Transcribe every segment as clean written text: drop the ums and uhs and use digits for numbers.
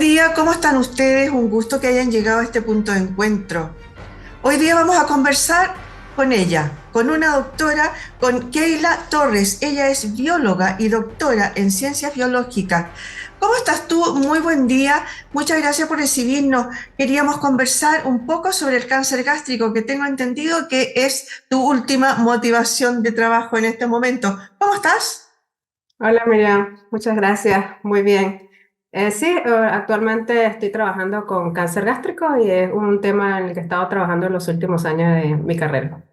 día, ¿cómo están ustedes? Un gusto que hayan llegado a este punto de encuentro. Hoy día vamos a conversar con ella, con una doctora, con Keila Torres. Ella es bióloga y doctora en ciencias biológicas. ¿Cómo estás tú? Muy buen día. Muchas gracias por recibirnos. Queríamos conversar un poco sobre el cáncer gástrico, que tengo entendido que es tu última motivación de trabajo en este momento. ¿Cómo estás? Hola Miriam, muchas gracias, muy bien. Sí, actualmente estoy trabajando con cáncer gástrico y es un tema en el que he estado trabajando en los últimos años de mi carrera.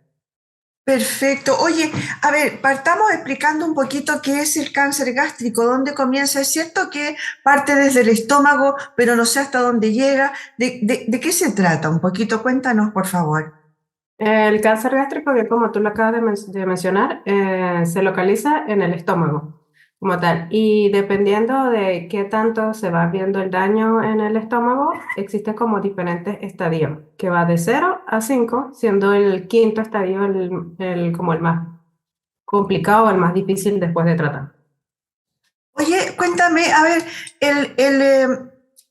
Perfecto. Oye, a ver, partamos explicando un poquito qué es el cáncer gástrico, dónde comienza. Es cierto que parte desde el estómago, pero no sé hasta dónde llega. ¿De qué se trata? Un poquito, cuéntanos, por favor. El cáncer gástrico, que como tú lo acabas de mencionar, se localiza en el estómago como tal. Y dependiendo de qué tanto se va viendo el daño en el estómago, existen como diferentes estadios, que va de 0 a 5, siendo el quinto estadio como el más complicado, el más difícil después de tratar. Oye, cuéntame, a ver,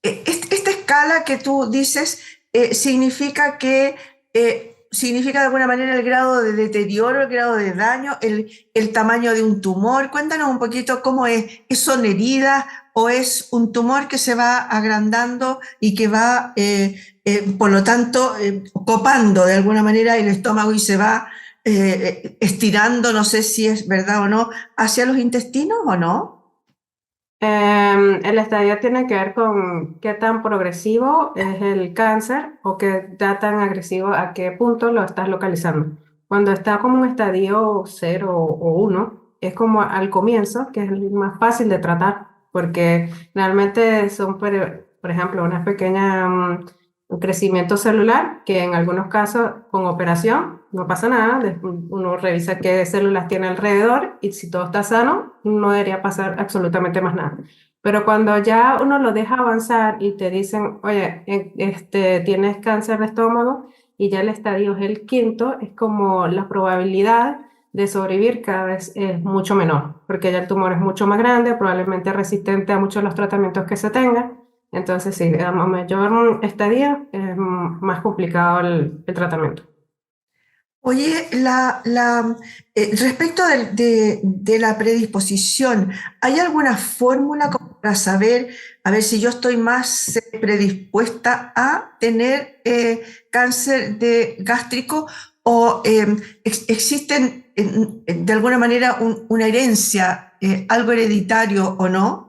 esta escala que tú dices significa significa de alguna manera el grado de deterioro, el grado de daño, el tamaño de un tumor. Cuéntanos un poquito cómo es. ¿Son heridas o es un tumor que se va agrandando y que va, por lo tanto, copando de alguna manera el estómago y se va estirando, no sé si es verdad o no, hacia los intestinos o no? El estadio tiene que ver con qué tan progresivo es el cáncer o qué tan agresivo, a qué punto lo estás localizando. Cuando está como un estadio 0 o 1, es como al comienzo, que es el más fácil de tratar, porque realmente son, por ejemplo, una pequeña un crecimiento celular, que en algunos casos con operación no pasa nada, uno revisa qué células tiene alrededor y si todo está sano, no debería pasar absolutamente más nada. Pero cuando ya uno lo deja avanzar y te dicen, oye, tienes cáncer de estómago y ya el estadio es el quinto, es como la probabilidad de sobrevivir cada vez es mucho menor, porque ya el tumor es mucho más grande, probablemente resistente a muchos de los tratamientos que se tengan. Entonces, sí, a mayor estadía es más complicado el tratamiento. Oye, respecto de la predisposición, ¿hay alguna fórmula como para saber, a ver si yo estoy más predispuesta a tener cáncer de gástrico o existen de alguna manera una herencia, algo hereditario o no?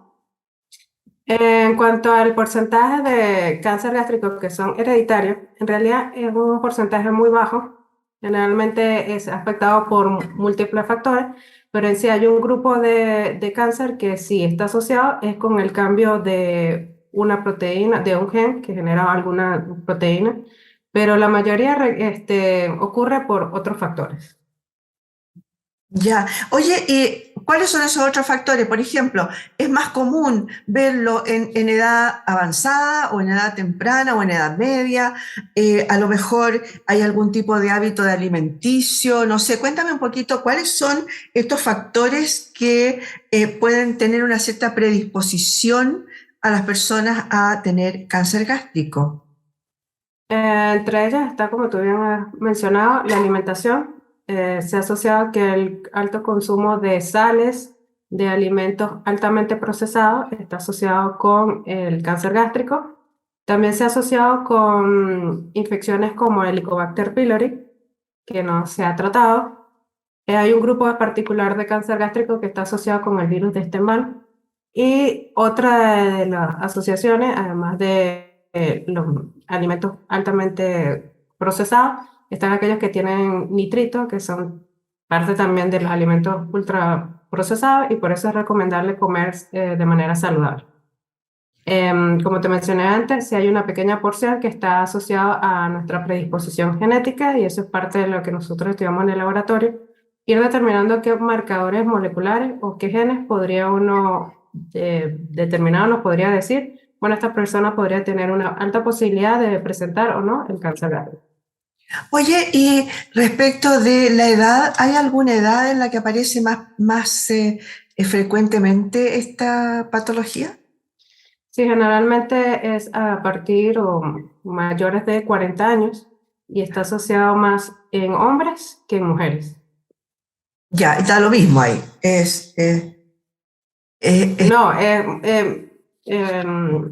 En cuanto al porcentaje de cáncer gástrico que son hereditarios, en realidad es un porcentaje muy bajo. Generalmente es afectado por múltiples factores, pero en sí hay un grupo de cáncer que sí está asociado, es con el cambio de una proteína, de un gen que genera alguna proteína, pero la mayoría ocurre por otros factores. Ya. Oye, ¿y cuáles son esos otros factores? Por ejemplo, ¿es más común verlo en edad avanzada o en edad temprana o en edad media? A lo mejor hay algún tipo de hábito de alimenticio, no sé, cuéntame un poquito cuáles son estos factores que pueden tener una cierta predisposición a las personas a tener cáncer gástrico. Entre ellas está, como tú bien has mencionado, la alimentación. Se ha asociado que el alto consumo de sales, de alimentos altamente procesados, está asociado con el cáncer gástrico. También se ha asociado con infecciones como el Helicobacter pylori, que no se ha tratado. Hay un grupo particular de cáncer gástrico que está asociado con el virus de Stenval. Y otra de las asociaciones, además de los alimentos altamente procesados, están aquellos que tienen nitrito, que son parte también de los alimentos ultra procesados, y por eso es recomendable comer de manera saludable. Como te mencioné antes, si hay una pequeña porción que está asociada a nuestra predisposición genética, y eso es parte de lo que nosotros estudiamos en el laboratorio, ir determinando qué marcadores moleculares o qué genes podría uno determinado nos podría decir, bueno, esta persona podría tener una alta posibilidad de presentar o no el cáncer gástrico. Oye, y respecto de la edad, ¿hay alguna edad en la que aparece más frecuentemente esta patología? Sí, generalmente es a partir o mayores de 40 años y está asociado más en hombres que en mujeres. Ya, está lo mismo ahí. Es No,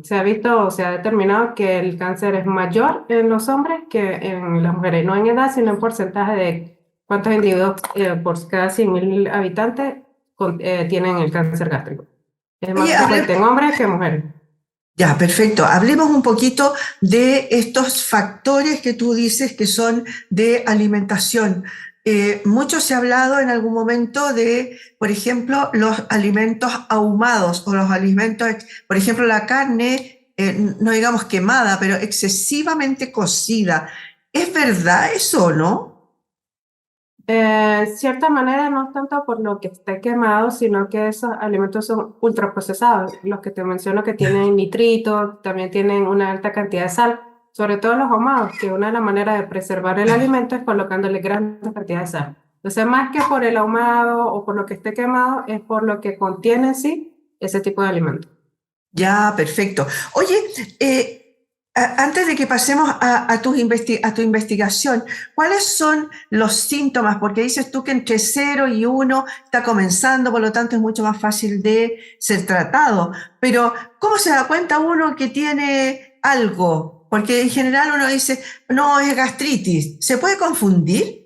se ha visto o se ha determinado que el cáncer es mayor en los hombres que en las mujeres, no en edad, sino en porcentaje de cuántos individuos por cada 100.000 habitantes tienen el cáncer gástrico. Es más Oye, frecuente en hombres que en mujeres. ya, perfecto. Hablemos un poquito de estos factores que tú dices que son de alimentación. Mucho se ha hablado en algún momento de, por ejemplo, los alimentos ahumados o los alimentos, por ejemplo, la carne, no digamos quemada, pero excesivamente cocida. ¿Es verdad eso o no? Cierta manera no es tanto por lo que esté quemado, sino que esos alimentos son ultraprocesados. Los que te menciono que tienen nitritos, también tienen una alta cantidad de sal, sobre todo los ahumados, que una de las maneras de preservar el alimento es colocándole grandes cantidades de sal. Entonces, más que por el ahumado o por lo que esté quemado, es por lo que contiene en sí ese tipo de alimento. Ya, perfecto. Oye, antes de que pasemos a tu investigación, ¿cuáles son los síntomas? Porque dices tú que entre 0 y 1 está comenzando, por lo tanto es mucho más fácil de ser tratado. Pero, ¿cómo se da cuenta uno que tiene algo? Porque en general uno dice, no, es gastritis. ¿Se puede confundir?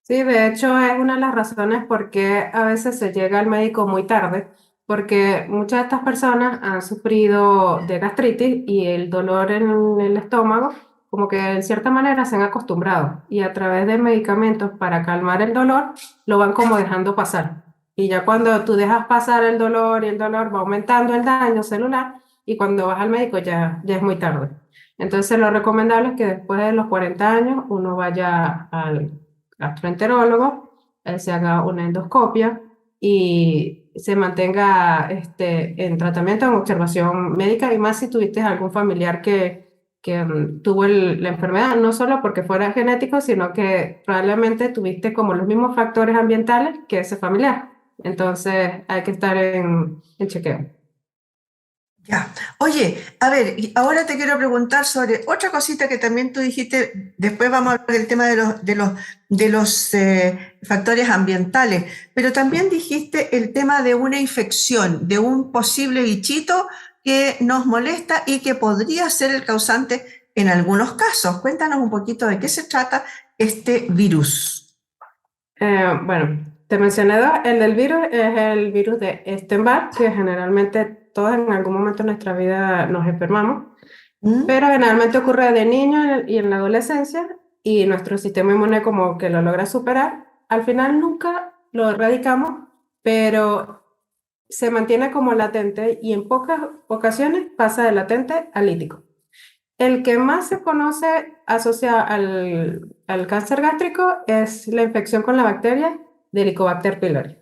Sí, de hecho es una de las razones por qué a veces se llega al médico muy tarde, porque muchas de estas personas han sufrido de gastritis y el dolor en el estómago, como que en cierta manera se han acostumbrado y a través de medicamentos para calmar el dolor lo van como dejando pasar. Y ya cuando tú dejas pasar el dolor y el dolor va aumentando el daño celular y cuando vas al médico ya es muy tarde. Entonces lo recomendable es que después de los 40 años uno vaya al gastroenterólogo, se haga una endoscopia y se mantenga en tratamiento, en observación médica, y más si tuviste algún familiar que tuvo la enfermedad, no solo porque fuera genético, sino que probablemente tuviste como los mismos factores ambientales que ese familiar. Entonces hay que estar en chequeo. Ya. Oye, a ver, y ahora te quiero preguntar sobre otra cosita que también tú dijiste, después vamos a hablar del tema de los factores ambientales, pero también dijiste el tema de una infección, de un posible bichito que nos molesta y que podría ser el causante en algunos casos. Cuéntanos un poquito de qué se trata este virus. Bueno, te mencioné dos. El del virus es el virus de Epstein-Barr, que generalmente todos en algún momento de nuestra vida nos enfermamos, ¿Mm? pero generalmente ocurre de niño y en la adolescencia y nuestro sistema inmune como que lo logra superar. Al final nunca lo erradicamos, pero se mantiene como latente y en pocas ocasiones pasa de latente a lítico. El que más se conoce asociado al cáncer gástrico es la infección con la bacteria de Helicobacter pylori,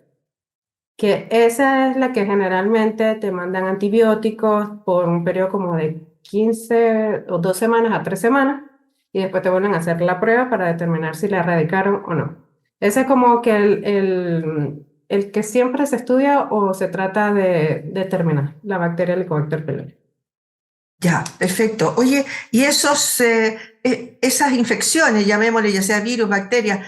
que esa es la que generalmente te mandan antibióticos por un periodo como de 15 o 2 semanas a 3 semanas y después te vuelven a hacer la prueba para determinar si la erradicaron o no. Ese es como que el que siempre se estudia o se trata de determinar, la bacteria Helicobacter pylori. Ya, perfecto. Oye, y esas infecciones, llamémosle ya sea virus, bacteria,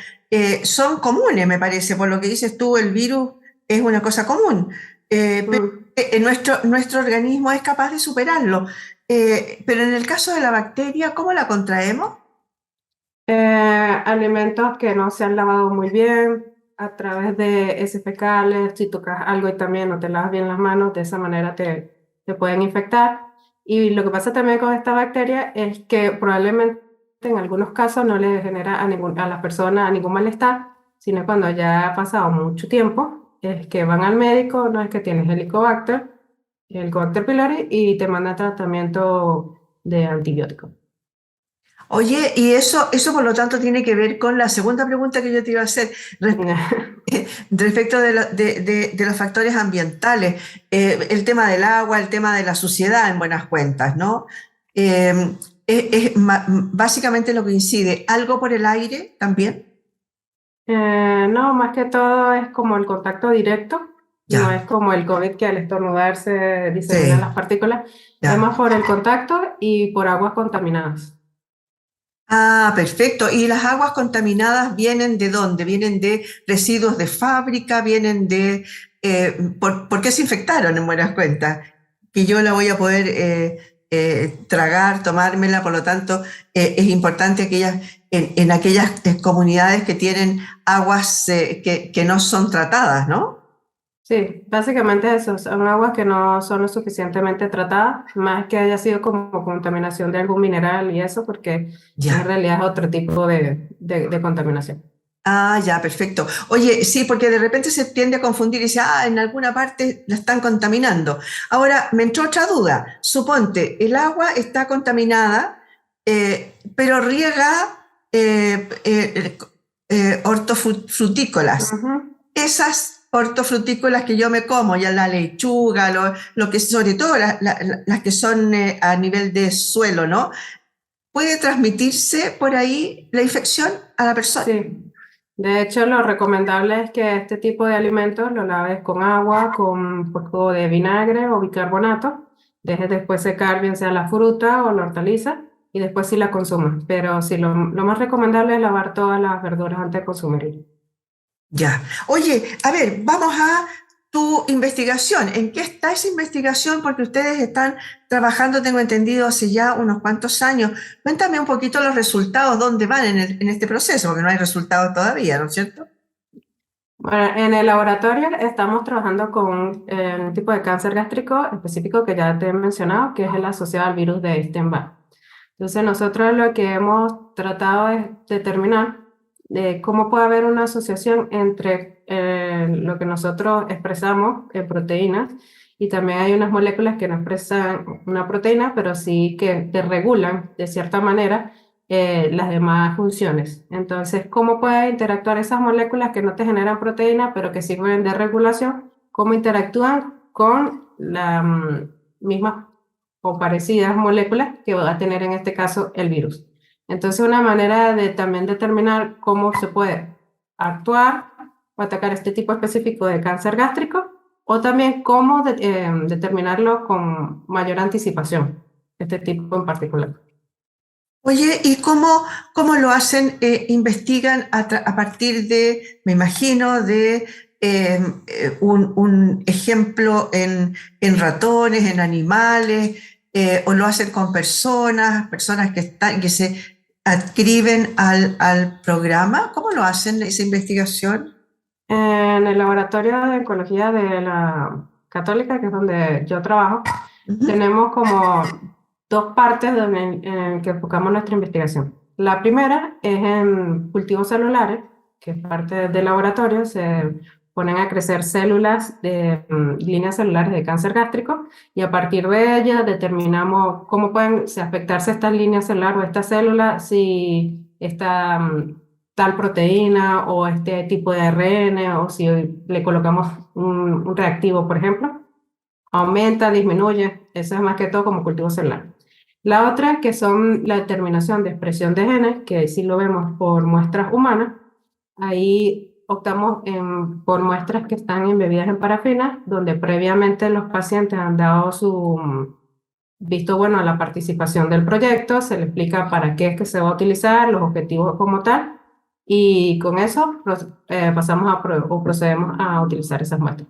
son comunes, me parece. Por lo que dices tú, el virus es una cosa común, pero Mm. nuestro organismo es capaz de superarlo. Pero en el caso de la bacteria, ¿cómo la contraemos? Alimentos que no se han lavado muy bien a través de heces fecales, si tocas algo y también no te lavas bien las manos, de esa manera te pueden infectar. Y lo que pasa también con esta bacteria es que probablemente en algunos casos no le genera a la persona ningún malestar, sino cuando ya ha pasado mucho tiempo, es que van al médico, no es que tienes Helicobacter pylori, y te manda tratamiento de antibiótico. Oye, y eso por lo tanto tiene que ver con la segunda pregunta que yo te iba a hacer respecto de los factores ambientales, el tema del agua, el tema de la suciedad en buenas cuentas, ¿no? Eh, básicamente lo que incide, ¿algo por el aire también? No, más que todo es como el contacto directo. No ya, es como el COVID que al estornudar se diseminan las sí, partículas, es ya. más por el contacto y por aguas contaminadas. Ah, perfecto. ¿Y las aguas contaminadas vienen de dónde? ¿Vienen de residuos de fábrica? ¿Vienen de... ¿por qué se infectaron en buenas cuentas? Que yo la voy a poder tragar, tomármela, por lo tanto, es importante en aquellas comunidades que tienen aguas que no son tratadas, ¿no? Sí, básicamente eso, son aguas que no son lo suficientemente tratadas, más que haya sido como contaminación de algún mineral y eso, porque en Ya. realidad es otro tipo de contaminación. Ah, ya, perfecto. Oye, sí, porque de repente se tiende a confundir y dice, ah, en alguna parte la están contaminando. Ahora, me entró otra duda. Suponte, el agua está contaminada, pero riega hortofrutícolas. Ujú. Esas hortofrutícolas que yo me como, ya la lechuga, lo que sobre todo las que son a nivel de suelo, ¿no? ¿Puede transmitirse por ahí la infección a la persona? Sí, de hecho lo recomendable es que este tipo de alimentos lo laves con agua, con un poco de vinagre o bicarbonato, dejes después secar bien sea la fruta o la hortaliza y después sí la consumas. Pero sí, lo más recomendable es lavar todas las verduras antes de consumir. Ya. Oye, a ver, vamos a tu investigación. ¿En qué está esa investigación? Porque ustedes están trabajando, tengo entendido, hace ya unos cuantos años. Cuéntame un poquito los resultados, dónde van en este proceso, porque no hay resultados todavía, ¿no es cierto? Bueno, en el laboratorio estamos trabajando con un tipo de cáncer gástrico específico que ya te he mencionado, que es el asociado al virus de Epstein-Barr. Entonces, nosotros lo que hemos tratado es determinar cómo puede haber una asociación entre lo que nosotros expresamos en proteínas y también hay unas moléculas que no expresan una proteína, pero sí que te regulan de cierta manera las demás funciones. Entonces, ¿cómo pueden interactuar esas moléculas que no te generan proteína, pero que sirven de regulación? ¿Cómo interactúan con la misma o parecidas moléculas que va a tener en este caso el virus? Entonces, una manera de también determinar cómo se puede actuar o atacar este tipo específico de cáncer gástrico o también cómo determinarlo con mayor anticipación, este tipo en particular. Oye, ¿y cómo lo hacen? ¿Investigan a partir de, me imagino, de un ejemplo en ratones, en animales, o lo hacen con personas que se adscriben al programa? ¿Cómo lo hacen esa investigación? En el laboratorio de oncología de la Católica, que es donde yo trabajo, Ujú. tenemos como dos partes en que enfocamos nuestra investigación. La primera es en cultivos celulares, que es parte del laboratorio, se ponen a crecer células de líneas celulares de cáncer gástrico y a partir de ellas determinamos cómo pueden afectarse estas líneas celulares o esta célula si esta tal proteína o este tipo de ARN o si le colocamos un reactivo, por ejemplo, aumenta, disminuye, eso es más que todo como cultivo celular. La otra que son la determinación de expresión de genes, que sí lo vemos por muestras humanas, ahí optamos por muestras que están embebidas en parafina, donde previamente los pacientes han dado su visto bueno a la participación del proyecto, se le explica para qué es que se va a utilizar, los objetivos como tal, y con eso pasamos o procedemos a utilizar esas muestras.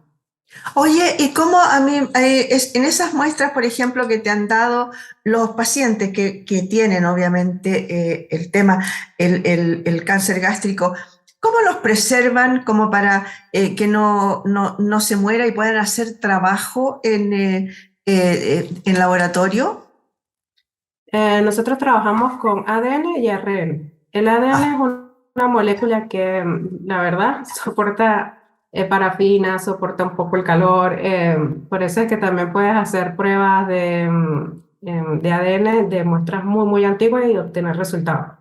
Oye, ¿y cómo a mí, en esas muestras, por ejemplo, que te han dado los pacientes que tienen, obviamente, el tema, el cáncer gástrico, cómo los preservan como para que no se muera y puedan hacer trabajo en laboratorio? Nosotros trabajamos con ADN y ARN. El ADN es Ah, una molécula que, la verdad, soporta parafina, soporta un poco el calor. Por eso es que también puedes hacer pruebas de ADN de muestras muy, muy antiguas y obtener resultados.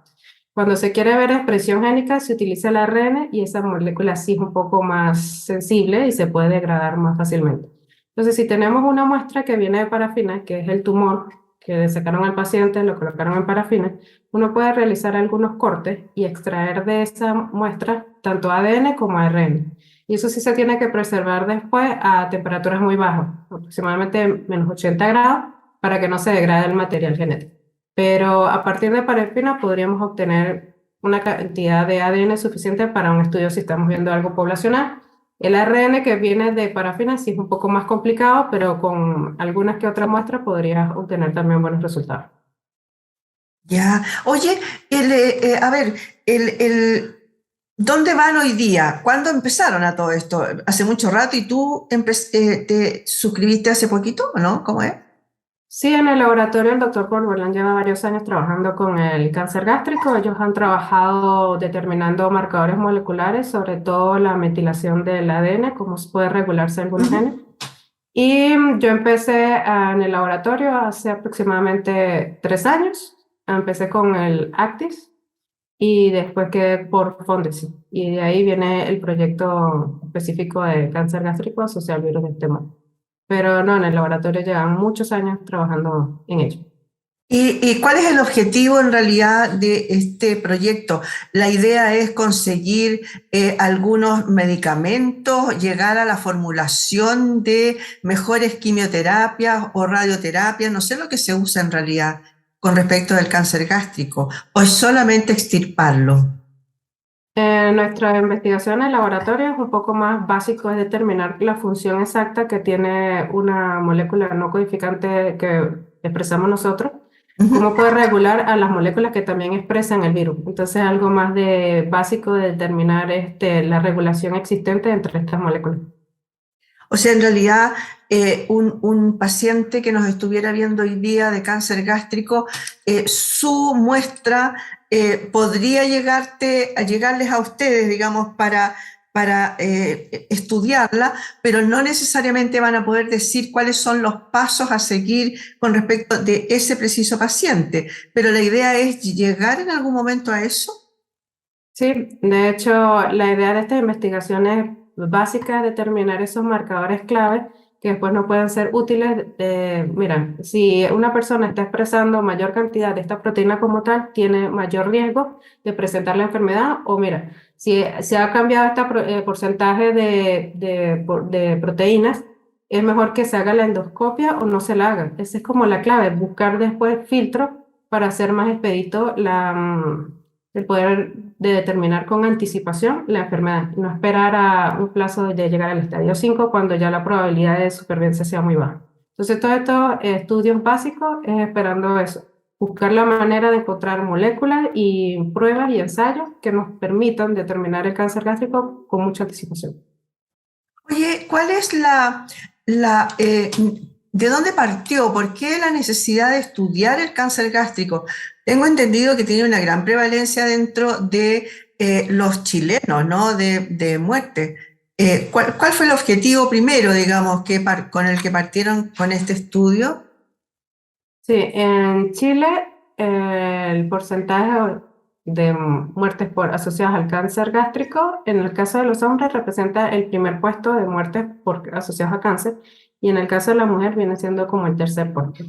Cuando se quiere ver expresión génica, se utiliza el ARN y esa molécula sí es un poco más sensible y se puede degradar más fácilmente. Entonces, si tenemos una muestra que viene de parafina, que es el tumor que sacaron al paciente, lo colocaron en parafina, uno puede realizar algunos cortes y extraer de esa muestra tanto ADN como ARN. Y eso sí se tiene que preservar después a temperaturas muy bajas, aproximadamente -80 grados, para que no se degrade el material genético. Pero a partir de parafina podríamos obtener una cantidad de ADN suficiente para un estudio si estamos viendo algo poblacional. El ARN que viene de parafina sí es un poco más complicado, pero con algunas que otras muestras podrías obtener también buenos resultados. Ya. Oye, a ver, ¿dónde van hoy día? ¿Cuándo empezaron a todo esto? ¿Hace mucho rato y tú te suscribiste hace poquito o no? ¿Cómo es? Sí, en el laboratorio el doctor Paul Bolan lleva varios años trabajando con el cáncer gástrico. Ellos han trabajado determinando marcadores moleculares, sobre todo la metilación del ADN, cómo se puede regularse algunos Ujú. genes. Y yo empecé en el laboratorio hace aproximadamente 3 años. Empecé con el Actis y después quedé por Fondesit. Y de ahí viene el proyecto específico de cáncer gástrico asociado al virus de este modo. Pero no, en el laboratorio llevan muchos años trabajando en ello. ¿Y cuál es el objetivo en realidad de este proyecto? La idea es conseguir algunos medicamentos, llegar a la formulación de mejores quimioterapias o radioterapias, no sé lo que se usa en realidad con respecto del cáncer gástrico, o es solamente extirparlo. Nuestra investigación en el laboratorio es un poco más básico, es determinar la función exacta que tiene una molécula no codificante que expresamos nosotros, cómo Ujú. puede regular a las moléculas que también expresan el virus. Entonces, algo más de básico de determinar la regulación existente entre estas moléculas. O sea, en realidad, un paciente que nos estuviera viendo hoy día de cáncer gástrico, su muestra podría llegarles a ustedes, digamos, para estudiarla, pero no necesariamente van a poder decir cuáles son los pasos a seguir con respecto de ese preciso paciente. Pero la idea es llegar en algún momento a eso. Sí, de hecho, la idea de estas investigaciones básicas es determinar esos marcadores claves que después no pueden ser útiles. Mira, si una persona está expresando mayor cantidad de esta proteína como tal, tiene mayor riesgo de presentar la enfermedad. O mira, si se ha cambiado este porcentaje de proteínas, es mejor que se haga la endoscopia o no se la haga. Esa es como la clave, buscar después filtros para hacer más expedito el poder de determinar con anticipación la enfermedad, no esperar a un plazo de llegar al estadio 5 cuando ya la probabilidad de supervivencia sea muy baja. Entonces, todos estos estudios básicos es esperando eso, buscar la manera de encontrar moléculas y pruebas y ensayos que nos permitan determinar el cáncer gástrico con mucha anticipación. Oye, ¿cuál es de dónde partió? ¿Por qué la necesidad de estudiar el cáncer gástrico? Tengo entendido que tiene una gran prevalencia dentro de los chilenos, ¿no? De muerte. ¿Cuál fue el objetivo primero, digamos, con el que partieron con este estudio? Sí, en Chile el porcentaje de muertes asociadas al cáncer gástrico, en el caso de los hombres representa el primer puesto de muertes asociadas a cáncer y en el caso de la mujer viene siendo como el tercer puesto.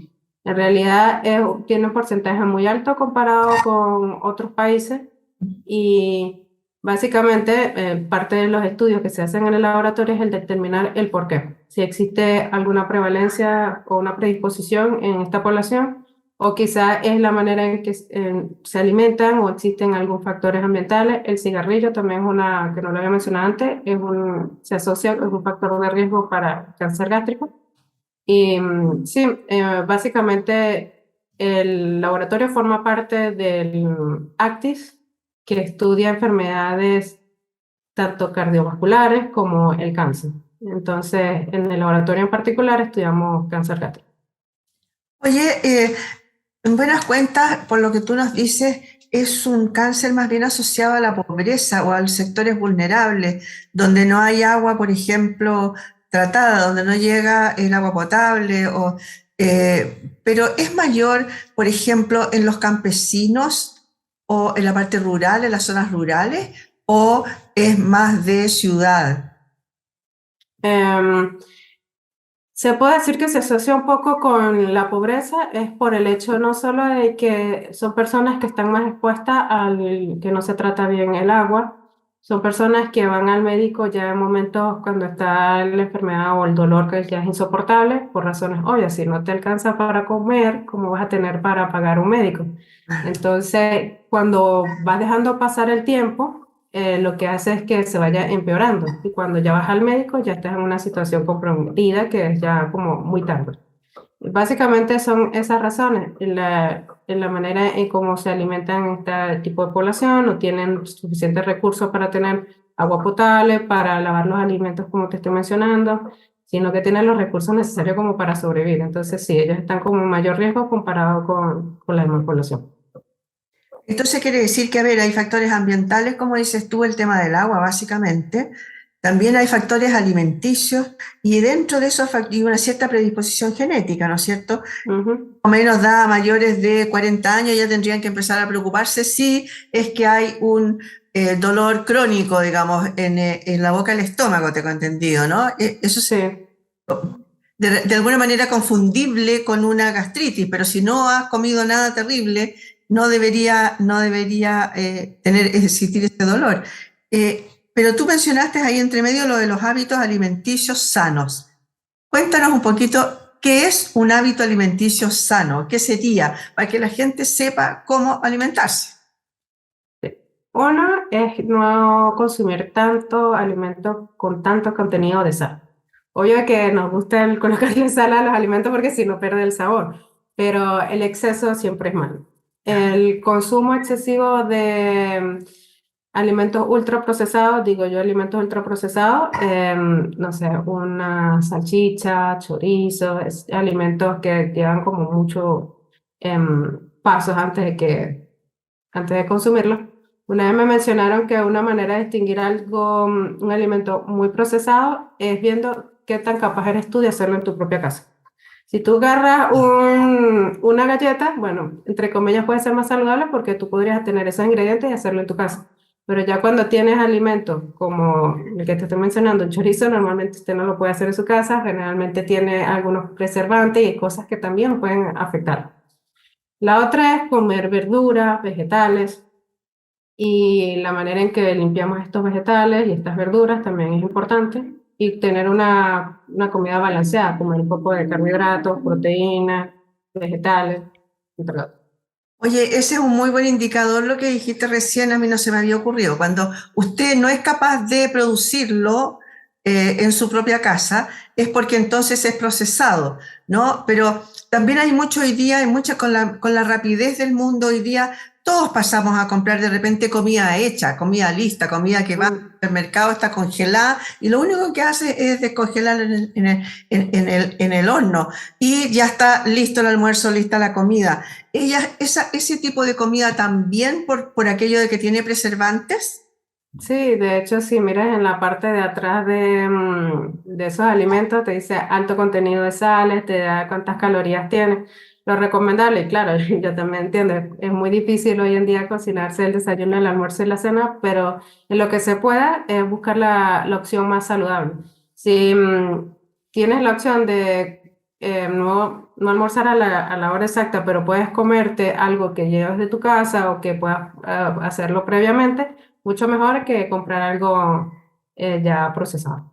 En realidad tiene un porcentaje muy alto comparado con otros países y básicamente parte de los estudios que se hacen en el laboratorio es el determinar el por qué. Si existe alguna prevalencia o una predisposición en esta población, o quizá es la manera en que se alimentan o existen algunos factores ambientales. El cigarrillo también es una, que no lo había mencionado antes, se asocia, es un factor de riesgo para cáncer gástrico. Y sí, básicamente el laboratorio forma parte del ACTIS, que estudia enfermedades tanto cardiovasculares como el cáncer. Entonces, en el laboratorio en particular estudiamos cáncer gástrico. Oye, en buenas cuentas, por lo que tú nos dices, es un cáncer más bien asociado a la pobreza o a los sectores vulnerables, donde no hay agua, por ejemplo, tratada, donde no llega el agua potable, pero es mayor, por ejemplo, en los campesinos o en la parte rural, en las zonas rurales, o es más de ciudad. Em, Se puede decir que se asocia un poco con la pobreza, es por el hecho no solo de que son personas que están más expuestas al que no se trata bien el agua, son personas que van al médico ya en momentos cuando está la enfermedad o el dolor que ya es insoportable, por razones obvias. Si no te alcanza para comer, ¿cómo vas a tener para pagar un médico? Entonces, cuando vas dejando pasar el tiempo, lo que hace es que se vaya empeorando. Y cuando ya vas al médico, ya estás en una situación comprometida que es ya como muy tarde. Básicamente son esas razones, en la manera en cómo se alimentan este tipo de población, no tienen suficientes recursos para tener agua potable, para lavar los alimentos como te estoy mencionando, sino que tienen los recursos necesarios como para sobrevivir. Entonces, sí, ellos están como en mayor riesgo comparado con la demás población. Entonces quiere decir que, a ver, hay factores ambientales, como dices tú, el tema del agua, básicamente. También hay factores alimenticios y dentro de eso hay una cierta predisposición genética, ¿no es cierto? Ujú. O menos da mayores de 40 años ya tendrían que empezar a preocuparse si es que hay un dolor crónico, digamos, en la boca del estómago, tengo entendido, ¿no? Eso es Sí. de alguna manera confundible con una gastritis, pero si no has comido nada terrible, no debería existir ese dolor. Pero tú mencionaste ahí entre medio lo de los hábitos alimenticios sanos. Cuéntanos un poquito qué es un hábito alimenticio sano, qué sería, para que la gente sepa cómo alimentarse. Sí. Uno es no consumir tanto alimento con tanto contenido de sal. Obvio que nos gusta el colocarle sal a los alimentos porque si no pierde el sabor, pero el exceso siempre es malo. El consumo excesivo de alimentos ultraprocesados, digo yo alimentos ultraprocesados, no sé, una salchicha, chorizo, alimentos que llevan como mucho pasos antes de consumirlo. Una vez me mencionaron que una manera de distinguir algo, un alimento muy procesado, es viendo qué tan capaz eres tú de hacerlo en tu propia casa. Si tú agarras una galleta, bueno, entre comillas puede ser más saludable porque tú podrías tener esos ingredientes y hacerlo en tu casa. Pero ya cuando tienes alimentos como el que te estoy mencionando, el chorizo, normalmente usted no lo puede hacer en su casa, generalmente tiene algunos preservantes y cosas que también pueden afectar. La otra es comer verduras, vegetales, y la manera en que limpiamos estos vegetales y estas verduras también es importante. Y tener una comida balanceada, comer un poco de carbohidratos, proteínas, vegetales, entre otros. Oye, ese es un muy buen indicador lo que dijiste recién, a mí no se me había ocurrido. Cuando usted no es capaz de producirlo en su propia casa, es porque entonces es procesado, ¿no? Pero también hay mucho hoy día, hay mucha con la rapidez del mundo hoy día, todos pasamos a comprar de repente comida hecha, comida lista, comida que va al Mm. supermercado, está congelada, y lo único que hace es descongelar en el horno, y ya está listo el almuerzo, lista la comida. Ese tipo de comida también por aquello de que tiene preservantes. Sí, de hecho, si miras en la parte de atrás de esos alimentos, te dice alto contenido de sales, te da cuántas calorías tiene. Lo recomendable, y claro, yo también entiendo, es muy difícil hoy en día cocinarse el desayuno, el almuerzo y la cena, pero en lo que se pueda es buscar la opción más saludable. Si tienes la opción de no almorzar a la hora exacta, pero puedes comerte algo que llevas de tu casa o que puedas hacerlo previamente, mucho mejor que comprar algo ya procesado.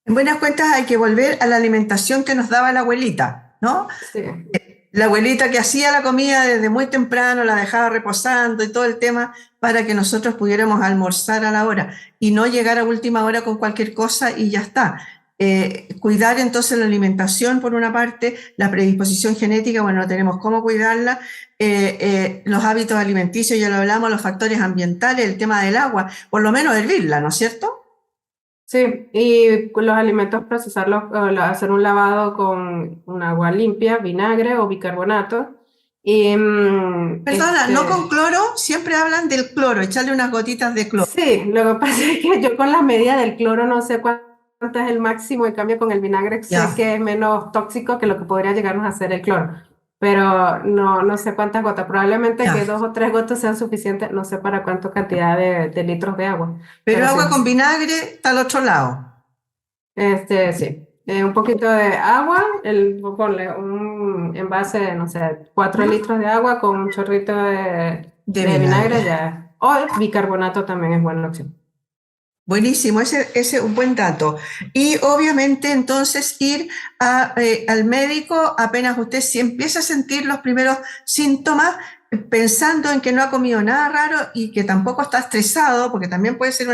En buenas cuentas hay que volver a la alimentación que nos daba la abuelita, ¿no? Sí, La abuelita que hacía la comida desde muy temprano, la dejaba reposando y todo el tema para que nosotros pudiéramos almorzar a la hora y no llegar a última hora con cualquier cosa y ya está. Cuidar entonces la alimentación por una parte, la predisposición genética, bueno, no tenemos cómo cuidarla, los hábitos alimenticios, ya lo hablamos, los factores ambientales, el tema del agua, por lo menos hervirla, ¿no es cierto? sí, y los alimentos procesarlos, hacer un lavado con un agua limpia, vinagre o bicarbonato. Y Perdona, no con cloro, siempre hablan del cloro, echarle unas gotitas de cloro. sí, lo que pasa es que yo con la medida del cloro no sé cuánto es el máximo, en cambio con el vinagre sé Ya, que es menos tóxico que lo que podría llegarnos a hacer el cloro, pero no sé cuántas gotas, probablemente ya. que 2 o 3 gotas sean suficientes, no sé para cuánta cantidad de litros de agua, Pero pero sí, agua con vinagre está al otro lado. sí, un poquito de agua, ponle un envase de, no sé, 4 Ujú. litros de agua con un chorrito de, De de vinagre. vinagre ya. O el bicarbonato también es buena opción. Buenísimo, ese es un buen dato. Y obviamente entonces ir al médico apenas usted si empieza a sentir los primeros síntomas, pensando en que no ha comido nada raro y que tampoco está estresado, porque también puede ser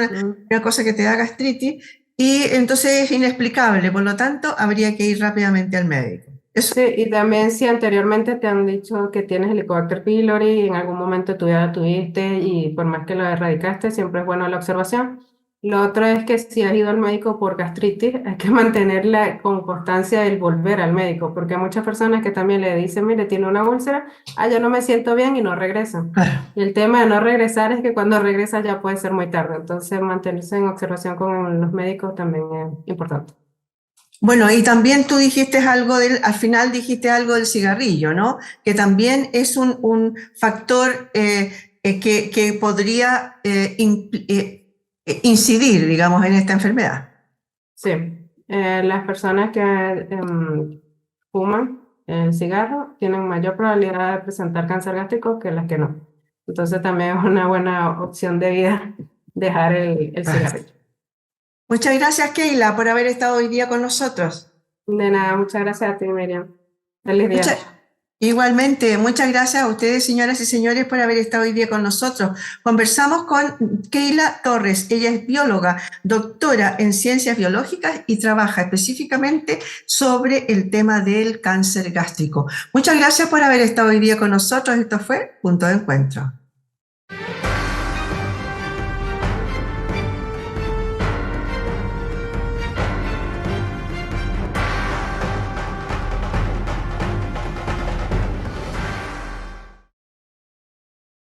una cosa que te da gastritis, y entonces es inexplicable, por lo tanto habría que ir rápidamente al médico. Eso. Sí, y también si anteriormente te han dicho que tienes Helicobacter pylori y en algún momento tú ya la tuviste y por más que lo erradicaste, siempre es bueno la observación. Lo otro es que si has ido al médico por gastritis, hay que mantenerla con constancia el volver al médico, porque hay muchas personas que también le dicen, mire, tiene una úlcera, ya no me siento bien y no regresan. Claro. Y el tema de no regresar es que cuando regresas ya puede ser muy tarde, entonces mantenerse en observación con los médicos también es importante. Bueno, y también tú dijiste algo al final dijiste algo del cigarrillo, ¿no? Que también es un factor que podría incidir, digamos, en esta enfermedad. Sí, las personas que fuman el cigarro tienen mayor probabilidad de presentar cáncer gástrico que las que no. Entonces también es una buena opción de vida dejar el cigarrillo. Muchas gracias, Keila, por haber estado hoy día con nosotros. De nada, muchas gracias a ti, Miriam. Feliz día. Igualmente, muchas gracias a ustedes, señoras y señores, por haber estado hoy día con nosotros. Conversamos con Keila Torres. Ella es bióloga, doctora en ciencias biológicas y trabaja específicamente sobre el tema del cáncer gástrico. Muchas gracias por haber estado hoy día con nosotros. Esto fue Punto de Encuentro.